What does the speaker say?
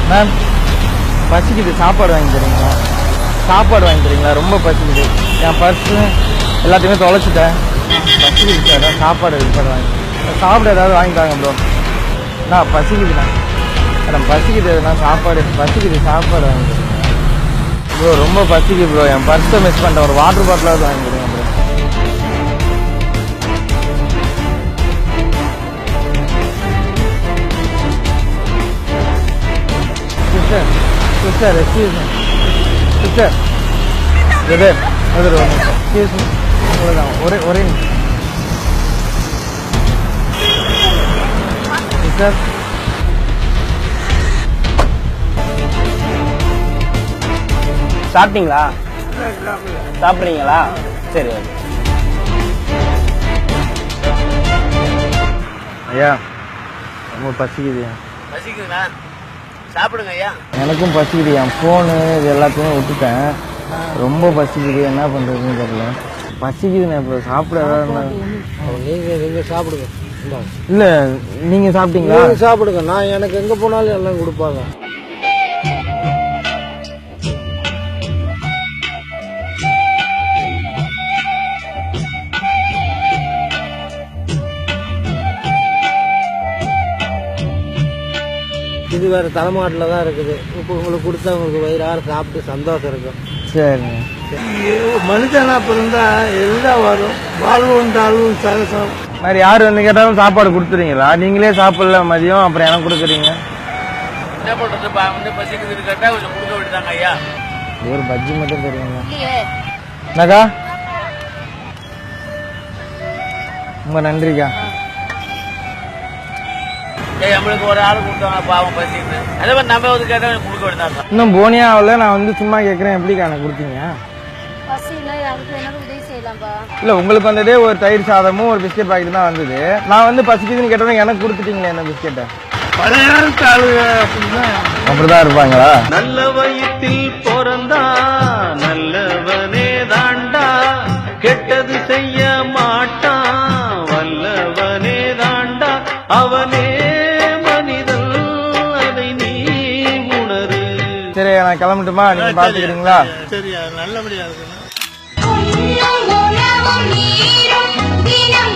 Ma'am பசிக்குது, சாப்பாடு வாங்கி தரீங்களா? சாப்பாடு வாங்கி தரீங்களா? ரொம்ப பசிக்குது. என் பர்ஸு எல்லாத்தையுமே தொலைச்சிட்டேன். பசிக்குது சார், சாப்பாடு வாங்கி சாப்பிட ஏதாவது வாங்கி தாங்க ப்ரோ. நான் பசிக்குதுண்ணா மேடம், பசிக்குது. நான் சாப்பாடு பசிக்குது, சாப்பாடு வாங்கி தரேன் ப்ரோ. ரொம்ப பசிக்குது ப்ரோ, என் பர்ஸை மிஸ் பண்ணிட்டேன். ஒரு வாட்டர் பாட்டிலாவது வாங்கி தருங்க bro. Sister sister excuse me sister, brother brother excuse me, அவ்வளோதான். ஒரே சிஸ்டர். சாப்பிட்டீங்களா? சாப்பிட்றீங்களா? சரி ஓகே. ஐயா ரொம்ப பசிக்குதுயா. பசிக்குதுண்ணா, சாப்பிடுங்க ஐயா. எனக்கும் பசிக்குது. என் ஃபோனு இது எல்லாத்தையுமே விட்டுட்டேன். ரொம்ப பசிக்குது, என்ன பண்ணுறதுன்னு தெரியல. பசிக்குதுண்ணே. இப்போ சாப்பிட நீங்கள் சாப்பிடுங்க. இல்லை நீங்கள் சாப்பிட்டீங்களா? சாப்பிடுங்க. நான் எனக்கு எங்கே போனாலும் எல்லாம் கொடுப்பாங்க. இது வேறு தலைமாட்டில் தான் இருக்குது. இப்போ உங்களுக்கு கொடுத்தா உங்களுக்கு வயிறார சாப்பிட்டு சந்தோஷம் இருக்கும். சரிங்க. மனுஷனா பிறந்தா எல்லாம் வரும். வாழ்வும் தாழ்வும் சகசம். மாதிரி யார் வந்து கேட்டாலும் சாப்பாடு கொடுத்துறீங்களா? நீங்களே சாப்பிடல மதியம், அப்புறம் எனக்கு கொடுக்குறீங்க. என்ன பண்ணுறதுப்பா, வந்து பசிக்குதுன்னு கேட்டால் கொஞ்சம் கொடுக்க விட்டுதாங்க ஐயா. ஒரு பஜ்ஜி மட்டும் தெரியுங்க. என்னக்கா? ரொம்ப நன்றிக்கா. நம்மளுக்கு ஒரு ஆள் கொடுத்தாங்க, பாவம் பசிக்குது. அதே மாதிரி நம்ம வந்து கேட்டால் கொடுக்க விட்டுதாங்க. இன்னும் போனியா ஆகல, நான் வந்து சும்மா கேட்குறேன். எப்படிக்கா எனக்கு கொடுத்தீங்க? இல்லை உங்களுக்கு வந்ததே ஒரு தயிர் சாதமும் ஒரு பிஸ்கெட் பாக்கெட் தான் வந்தது. நான் வந்து பசிக்குதுன்னு கேட்டோம், எனக்கு கொடுத்துட்டீங்களே என்ன பிஸ்கெட்டை. அப்படிதான் இருப்பாங்களா? நல்ல வயிற்றில் பிறந்தா நல்லவனே தாண்டா, கெட்டது செய்ய மாட்டான் வல்லவனே தாண்டா, அவனே மனிதன், அதை நீ உணரு. சரி நான் கிளம்பட்டுமா? நீங்க பாத்துக்கிறீங்களா? சரி, நல்லபடியா இருக்கு. தினம்